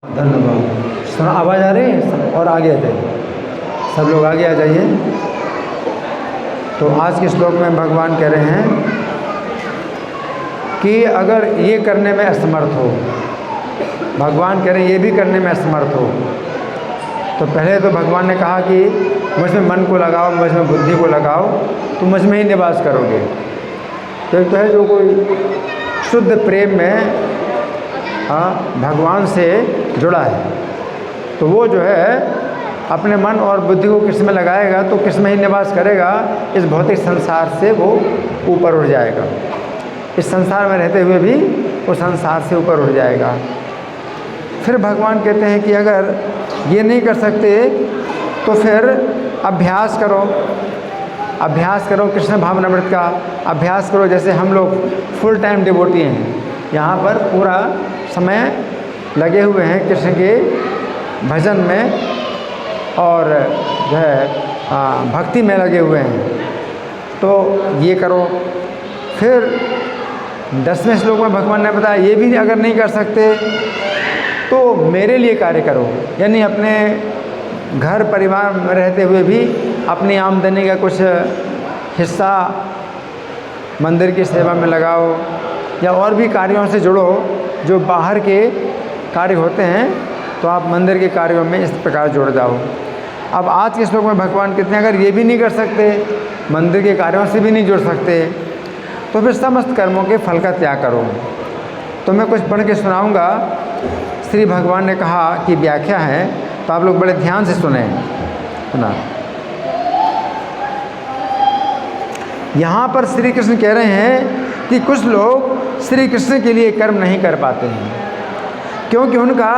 धन्यवाद। सुना आवाज़ आ रही है? और आगे आ जाइए, सब लोग आगे आ जाइए। तो आज के श्लोक में भगवान कह रहे हैं कि अगर ये करने में असमर्थ हो, भगवान कह रहे हैं ये भी करने में असमर्थ हो, तो पहले तो भगवान ने कहा कि मुझ में मन को लगाओ, मुझ में बुद्धि को लगाओ, तो मुझ में ही निवास करोगे। तो एक तो है जो कोई शुद्ध प्रेम में भगवान से जुड़ा है, तो वो जो है अपने मन और बुद्धि को किस में लगाएगा तो किस में ही निवास करेगा, इस भौतिक संसार से वो ऊपर उठ जाएगा। इस संसार में रहते हुए भी वो संसार से ऊपर उठ जाएगा। फिर भगवान कहते हैं कि अगर ये नहीं कर सकते तो फिर अभ्यास करो, अभ्यास करो, कृष्ण भावनामृत का अभ्यास करो। जैसे हम लोग फुल टाइम डिवोटी हैं, यहाँ पर पूरा समय लगे हुए हैं कृष्ण के भजन में और जो है भक्ति में लगे हुए हैं, तो ये करो। फिर 10वें श्लोक में भगवान ने बताया ये भी अगर नहीं कर सकते तो मेरे लिए कार्य करो, यानी अपने घर परिवार में रहते हुए भी अपनी आमदनी का कुछ हिस्सा मंदिर की सेवा में लगाओ या और भी कार्यों से जुड़ो जो बाहर के कार्य होते हैं, तो आप मंदिर के कार्यों में इस प्रकार जुड़ जाओ। अब आज के श्लोक में भगवान कहते हैं अगर ये भी नहीं कर सकते, मंदिर के कार्यों से भी नहीं जुड़ सकते, तो फिर समस्त कर्मों के फल का त्याग करो। तो मैं कुछ पढ़ के सुनाऊंगा। श्री भगवान ने कहा कि व्याख्या है, तो आप लोग बड़े ध्यान से सुने। सुना, यहाँ पर श्री कृष्ण कह रहे हैं कि कुछ लोग श्री कृष्ण के लिए कर्म नहीं कर पाते हैं क्योंकि उनका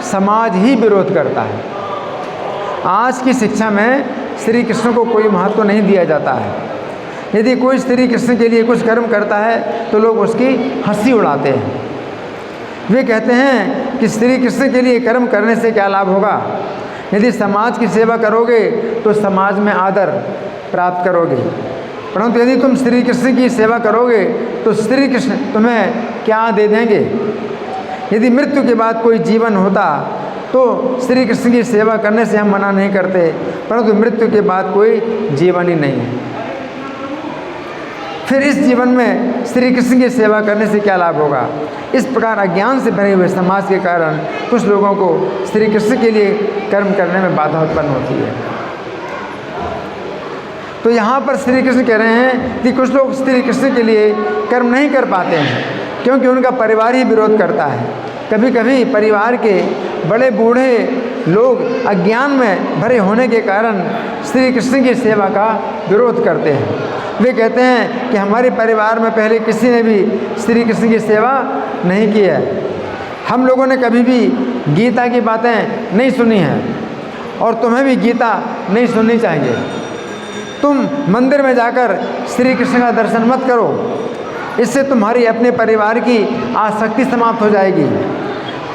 समाज ही विरोध करता है। आज की शिक्षा में श्री कृष्ण को कोई महत्व नहीं दिया जाता है। यदि कोई श्री कृष्ण के लिए कुछ कर्म करता है तो लोग उसकी हंसी उड़ाते हैं। वे कहते हैं कि श्री कृष्ण के लिए कर्म करने से क्या लाभ होगा। यदि समाज की सेवा करोगे तो समाज में आदर प्राप्त करोगे, परंतु यदि तुम श्री कृष्ण की सेवा करोगे तो श्री कृष्ण तुम्हें क्या दे देंगे। यदि मृत्यु के बाद कोई जीवन होता तो श्री कृष्ण की सेवा करने से हम मना नहीं करते, परंतु मृत्यु के बाद कोई जीवन ही नहीं है। फिर इस जीवन में श्री कृष्ण की सेवा करने से क्या लाभ होगा। इस प्रकार अज्ञान से भरे हुए समाज के कारण कुछ लोगों को श्री कृष्ण के लिए कर्म करने में बाधा उत्पन्न होती है। तो यहाँ पर श्री कृष्ण कह रहे हैं कि कुछ लोग श्री कृष्ण के लिए कर्म नहीं कर पाते हैं क्योंकि उनका परिवार ही विरोध करता है। कभी कभी परिवार के बड़े बूढ़े लोग अज्ञान में भरे होने के कारण श्री कृष्ण की सेवा का विरोध करते हैं। वे कहते हैं कि हमारे परिवार में पहले किसी ने भी श्री कृष्ण की सेवा नहीं की है, हम लोगों ने कभी भी गीता की बातें नहीं सुनी हैं और तुम्हें भी गीता नहीं सुननी चाहिए। तुम मंदिर में जाकर श्री कृष्ण का दर्शन मत करो, इससे तुम्हारी अपने परिवार की आसक्ति समाप्त हो जाएगी।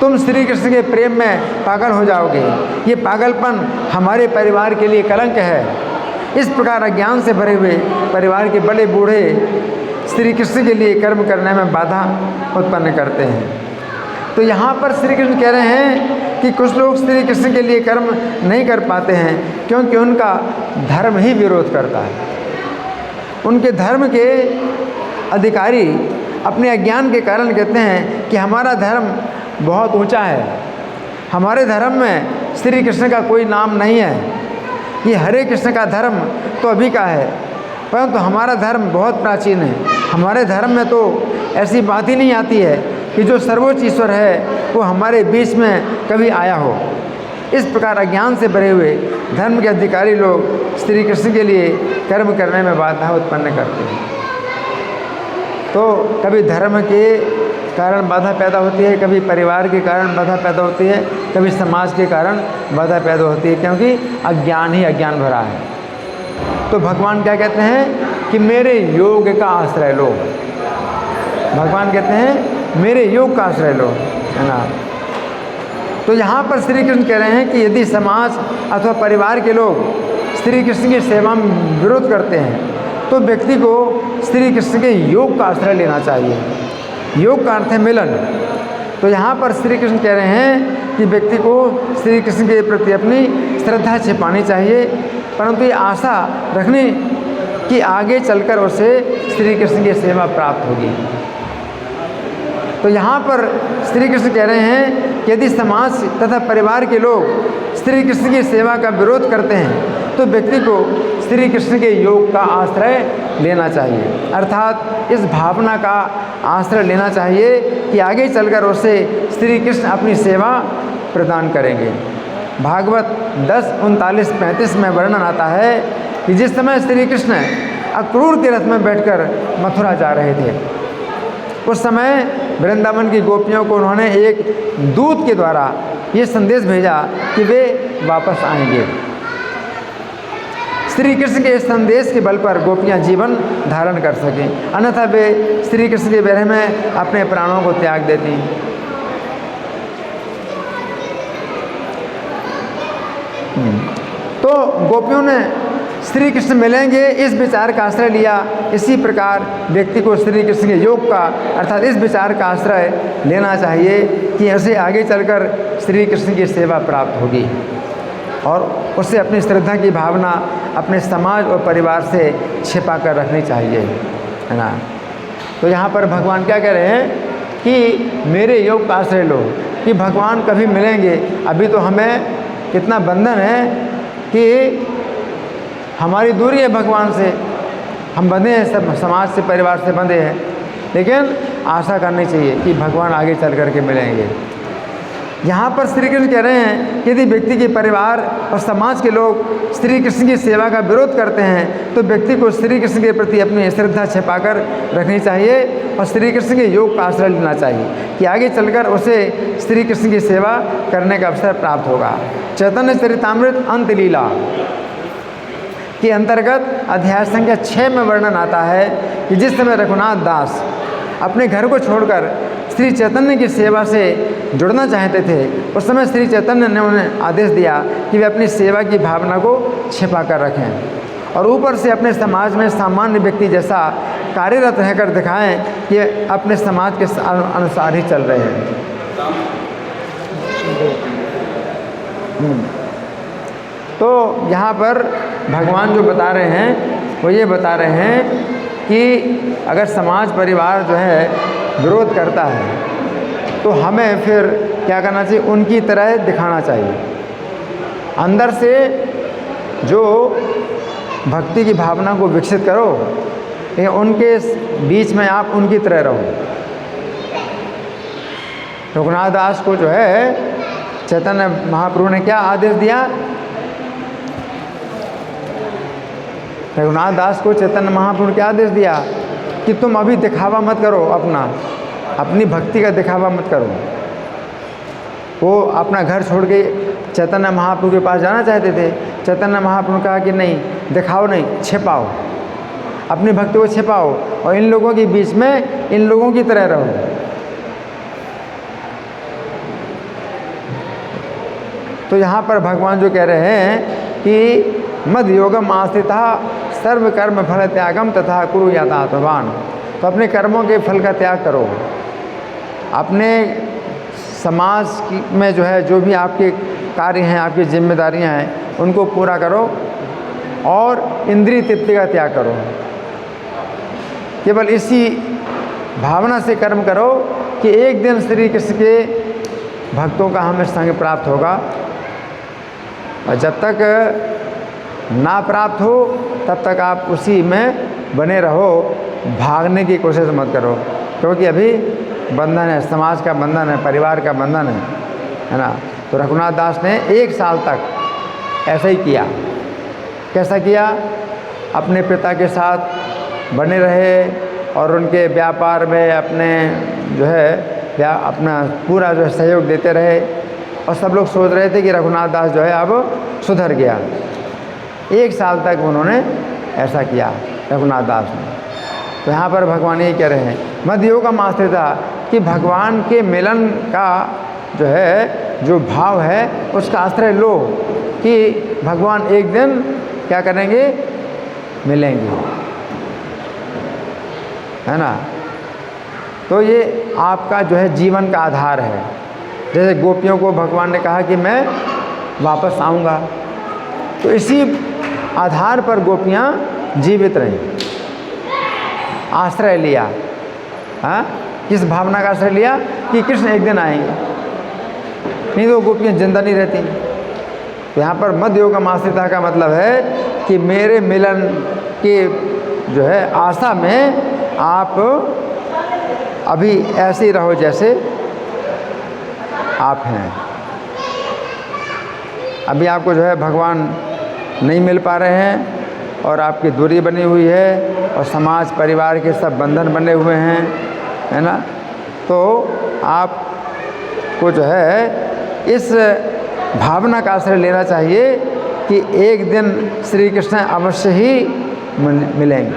तुम श्री कृष्ण के प्रेम में पागल हो जाओगे। ये पागलपन हमारे परिवार के लिए कलंक है। इस प्रकार अज्ञान से भरे हुए परिवार के बड़े बूढ़े श्री कृष्ण के लिए कर्म करने में बाधा उत्पन्न करते हैं। तो यहाँ पर श्री कृष्ण कह रहे हैं कि कुछ लोग श्री कृष्ण के लिए कर्म नहीं कर पाते हैं क्योंकि उनका धर्म ही विरोध करता है। उनके धर्म के अधिकारी अपने अज्ञान के कारण कहते हैं कि हमारा धर्म बहुत ऊंचा है, हमारे धर्म में श्री कृष्ण का कोई नाम नहीं है। ये हरे कृष्ण का धर्म तो अभी का है, परंतु हमारा धर्म बहुत प्राचीन है। हमारे धर्म में तो ऐसी बात ही नहीं आती है कि जो सर्वोच्च ईश्वर है वो हमारे बीच में कभी आया हो। इस प्रकार अज्ञान से भरे हुए धर्म के अधिकारी लोग श्री कृष्ण के लिए कर्म करने में बाधा उत्पन्न करते हैं। तो कभी धर्म के कारण बाधा पैदा होती है, कभी परिवार के कारण बाधा पैदा होती है, कभी समाज के कारण बाधा पैदा होती है, क्योंकि अज्ञान ही अज्ञान भरा है। तो भगवान क्या कहते हैं कि मेरे योग का आश्रय लो। भगवान कहते हैं मेरे योग का आश्रय लो, है ना। तो यहाँ पर श्री कृष्ण कह रहे हैं कि यदि समाज अथवा परिवार के लोग श्री कृष्ण की सेवा में विरोध करते हैं तो व्यक्ति को श्री कृष्ण के योग का आश्रय लेना चाहिए। योग का अर्थ है मिलन। तो यहाँ पर श्री कृष्ण कह रहे हैं कि व्यक्ति को श्री कृष्ण के प्रति अपनी श्रद्धा छिपानी चाहिए, परंतु ये आशा रखनी कि आगे चलकर उसे श्री कृष्ण की सेवा प्राप्त होगी। तो यहाँ पर श्री कृष्ण कह रहे हैं कि यदि समाज तथा परिवार के लोग श्री कृष्ण की सेवा का विरोध करते हैं तो व्यक्ति को श्री कृष्ण के योग का आश्रय लेना चाहिए, अर्थात इस भावना का आश्रय लेना चाहिए कि आगे चलकर उसे श्री कृष्ण अपनी सेवा प्रदान करेंगे। भागवत 10:39-35 में वर्णन आता है कि जिस समय श्री कृष्ण अक्रूर के रथ में बैठकर मथुरा जा रहे थे, उस समय वृंदावन की गोपियों को उन्होंने एक दूत के द्वारा ये संदेश भेजा कि वे वापस आएंगे। श्री कृष्ण के इस संदेश के बल पर गोपियां जीवन धारण कर सकें, अन्यथा वे श्री कृष्ण के विरह में अपने प्राणों को त्याग देती। तो गोपियों ने श्री कृष्ण मिलेंगे इस विचार का आश्रय लिया। इसी प्रकार व्यक्ति को श्री कृष्ण के योग का अर्थात इस विचार का आश्रय लेना चाहिए कि उसे आगे चलकर श्री कृष्ण की सेवा प्राप्त होगी और उसे अपनी श्रद्धा की भावना अपने समाज और परिवार से छिपा कर रखनी चाहिए, है ना। तो यहाँ पर भगवान क्या कह रहे हैं कि मेरे योग का आश्रय लो, कि भगवान कभी मिलेंगे। अभी तो हमें कितना बंधन है कि हमारी दूरी है भगवान से, हम बंधे हैं, सब समाज से परिवार से बंधे हैं, लेकिन आशा करनी चाहिए कि भगवान आगे चल करके मिलेंगे। यहाँ पर श्री कृष्ण कह रहे हैं कि यदि व्यक्ति के परिवार और समाज के लोग श्री कृष्ण की सेवा का विरोध करते हैं तो व्यक्ति को श्री कृष्ण के प्रति अपनी श्रद्धा छिपाकर रखनी चाहिए और श्री कृष्ण के योग का आश्रय लेना चाहिए कि आगे चलकर उसे श्री कृष्ण की सेवा करने का अवसर प्राप्त होगा। चैतन्य चरितामृत अंत लीला के अंतर्गत अध्याय संख्या 6 में वर्णन आता है कि जिस समय रघुनाथ दास अपने घर को छोड़कर श्री चैतन्य की सेवा से जुड़ना चाहते थे, उस समय श्री चैतन्य ने उन्हें आदेश दिया कि वे अपनी सेवा की भावना को छिपा कर रखें और ऊपर से अपने समाज में सामान्य व्यक्ति जैसा कार्यरत रहकर दिखाएं कि अपने समाज के अनुसार ही चल रहे हैं। तो यहाँ पर भगवान जो बता रहे हैं वो ये बता रहे हैं कि अगर समाज परिवार जो है विरोध करता है तो हमें फिर क्या करना चाहिए, उनकी तरह दिखाना चाहिए। अंदर से जो भक्ति की भावना को विकसित करो, उनके बीच में आप उनकी तरह रहो। रघुनाथ दास को जो है चैतन्य महाप्रभु ने क्या आदेश दिया, रघुनाथ दास को चैतन्य महाप्रभु ने क्या आदेश दिया कि तुम अभी दिखावा मत करो, अपनी भक्ति का दिखावा मत करो। वो अपना घर छोड़ के चैतन्य महाप्रभु के पास जाना चाहते थे। चैतन्य महाप्रभु ने कहा कि नहीं, दिखाओ नहीं, छिपाओ, अपनी भक्ति को छिपाओ और इन लोगों के बीच में इन लोगों की तरह रहो। तो यहाँ पर भगवान जो कह रहे हैं कि मद योगम आस्थिता सर्व कर्म फल त्यागम तथा कुरु यथात्मवान। तो अपने कर्मों के फल का त्याग करो, अपने समाज में जो है जो भी आपके कार्य हैं, आपकी जिम्मेदारियां हैं, उनको पूरा करो और इंद्रिय तृप्ति का त्याग करो। केवल इसी भावना से कर्म करो कि एक दिन श्री कृष्ण के भक्तों का हमें संग प्राप्त होगा और जब तक ना प्राप्त हो तब तक आप उसी में बने रहो, भागने की कोशिश मत करो, क्योंकि अभी बंधन है, समाज का बंधन है, परिवार का बंधन है ना। तो रघुनाथ दास ने 1 साल तक ऐसा ही किया। कैसा किया, अपने पिता के साथ बने रहे और उनके व्यापार में अपने जो है अपना पूरा जो है सहयोग देते रहे और सब लोग सोच रहे थे कि रघुनाथ दास जो है अब सुधर गया। 1 साल तक उन्होंने ऐसा किया रघुनाथ दास ने। तो यहाँ पर भगवान ये कह रहे हैं मध्योग का आस्थिता कि भगवान के मिलन का जो है जो भाव है उसका आश्रय लो कि भगवान एक दिन क्या करेंगे, मिलेंगे, है ना। तो ये आपका जो है जीवन का आधार है जैसे गोपियों को भगवान ने कहा कि मैं वापस आऊँगा, तो इसी आधार पर गोपियाँ जीवित रहीं, आश्रय लिया। हाँ, किस भावना का आश्रय लिया कि कृष्ण एक दिन आएंगे, नहीं तो गोपियाँ जिंदा नहीं रहती। तो यहाँ पर मध्य योगम आश्रिता का मतलब है कि मेरे मिलन के जो है आशा में आप अभी ऐसे ही रहो जैसे आप हैं। अभी आपको जो है भगवान नहीं मिल पा रहे हैं और आपकी दूरी बनी हुई है और समाज परिवार के सब बंधन बने हुए हैं, है ना। तो आपको जो है इस भावना का आश्रय लेना चाहिए कि एक दिन श्री कृष्ण अवश्य ही मिलेंगे,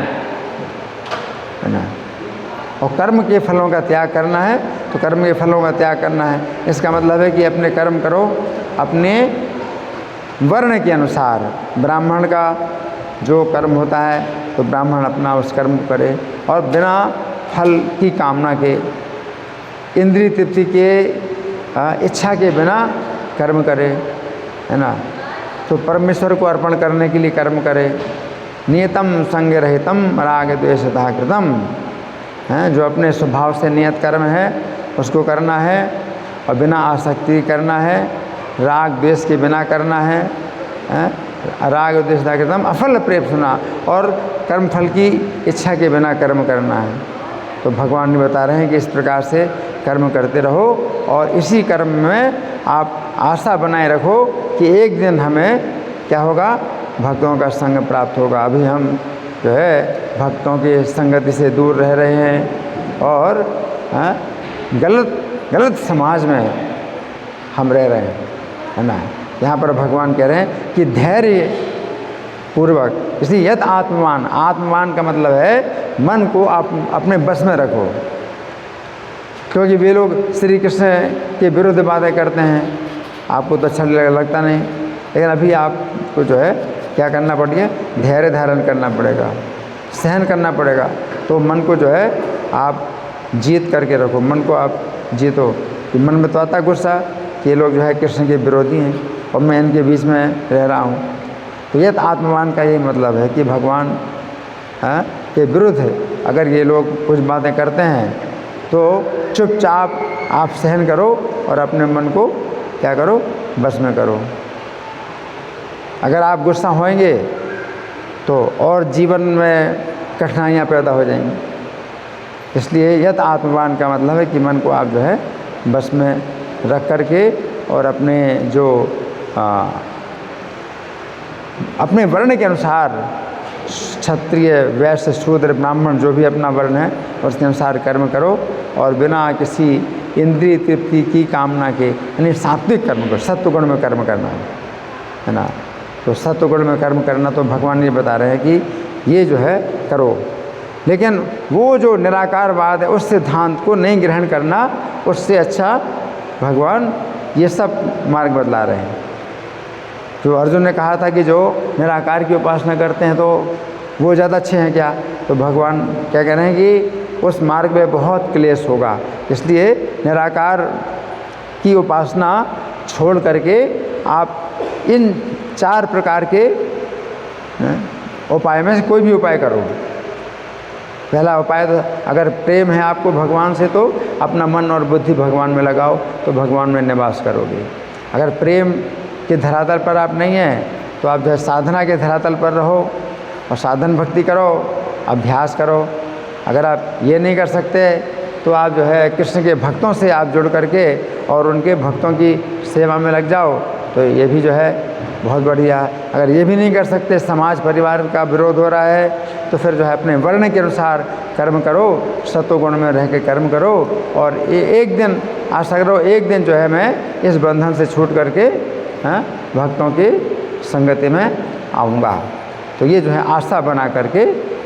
है ना। और कर्म के फलों का त्याग करना है, तो कर्म के फलों का त्याग करना है, इसका मतलब है कि अपने कर्म करो अपने वर्ण के अनुसार। ब्राह्मण का जो कर्म होता है तो ब्राह्मण अपना उस कर्म को करे और बिना फल की कामना के, इंद्रिय तृप्ति के इच्छा के बिना कर्म करे, है ना। तो परमेश्वर को अर्पण करने के लिए कर्म करे। नियतम संग रहितम राग द्वेषतः कृतम, है, जो अपने स्वभाव से नियत कर्म है उसको करना है और बिना आसक्ति करना है, राग द्वेष के बिना करना है, राग द्वेषतः कृतम अफल प्रेम सुना, और कर्म फल की इच्छा के बिना कर्म करना है। तो भगवान ने बता रहे हैं कि इस प्रकार से कर्म करते रहो और इसी कर्म में आप आशा बनाए रखो कि एक दिन हमें क्या होगा, भक्तों का संग प्राप्त होगा। अभी हम जो है भक्तों की संगति से दूर रह रहे हैं और गलत समाज में हम रह रहे हैं, है ना। यहाँ पर भगवान कह रहे हैं कि धैर्य पूर्वक, इसलिए यत आत्मवान, आत्मवान का मतलब है मन को आप अपने बस में रखो, क्योंकि वे लोग श्री कृष्ण के विरुद्ध बातें करते हैं, आपको तो अच्छा लगता नहीं, लेकिन अभी आपको जो है क्या करना पड़ेगा, धैर्य धारण करना पड़ेगा, सहन करना पड़ेगा। तो मन को जो है आप जीत करके रखो, मन को आप जीतो। कि मन में तो आता गुस्सा कि ये लोग जो है कृष्ण के विरोधी हैं और मैं इनके बीच में रह रहा हूँ। तो यह आत्मवान का यही मतलब है कि भगवान के विरुद्ध अगर ये लोग कुछ बातें करते हैं तो चुपचाप आप सहन करो और अपने मन को क्या करो, बस में करो। अगर आप गुस्सा होएंगे तो और जीवन में कठिनाइयाँ पैदा हो जाएंगी। इसलिए यत आत्मवान का मतलब है कि मन को आप जो है बस में रख कर के और अपने जो अपने वर्ण के अनुसार, क्षत्रिय वैश्य शूद्र ब्राह्मण जो भी अपना वर्ण है उसके अनुसार कर्म करो और बिना किसी इंद्रिय तृप्ति की कामना के, यानी सात्विक कर्म करो, सत्वगुण में कर्म करना है ना। तो सत्वगुण में कर्म करना तो भगवान ये बता रहे हैं कि ये जो है करो, लेकिन वो जो निराकारवाद है उस सिद्धांत को नहीं ग्रहण करना, उससे अच्छा भगवान ये सब मार्ग बतला रहे हैं। जो अर्जुन ने कहा था कि जो निराकार की उपासना करते हैं तो वो ज़्यादा अच्छे हैं क्या, तो भगवान क्या कह रहे हैं कि उस मार्ग में बहुत क्लेश होगा, इसलिए निराकार की उपासना छोड़ करके आप इन 4 प्रकार के उपाय में से कोई भी उपाय करो। पहला उपाय तो अगर प्रेम है आपको भगवान से तो अपना मन और बुद्धि भगवान में लगाओ तो भगवान में निवास करोगे। अगर प्रेम के धरातल पर आप नहीं हैं तो आप जो है साधना के धरातल पर रहो और साधन भक्ति करो, अभ्यास करो। अगर आप ये नहीं कर सकते तो आप जो है कृष्ण के भक्तों से आप जुड़ करके और उनके भक्तों की सेवा में लग जाओ, तो ये भी जो है बहुत बढ़िया। अगर ये भी नहीं कर सकते, समाज परिवार का विरोध हो रहा है, तो फिर जो है अपने वर्ण के अनुसार कर्म करो, सत्वगुण में रह के कर्म करो और एक दिन आशा करो एक दिन जो है मैं इस बंधन से छूट करके भक्तों की संगति में आऊँगा। तो ये जो है आस्था बना करके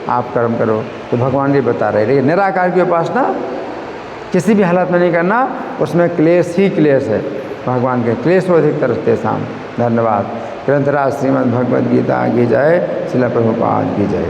आप कर्म करो। तो भगवान जी बता रहे, लेकिन निराकार की उपासना किसी भी हालत में नहीं करना, उसमें क्लेश ही क्लेश है। भगवान के क्लेश अधिकतर तेषाम। धन्यवाद। ग्रंथराज श्रीमद् भगवद गीता की जय, श्रील प्रभुपाद की जय।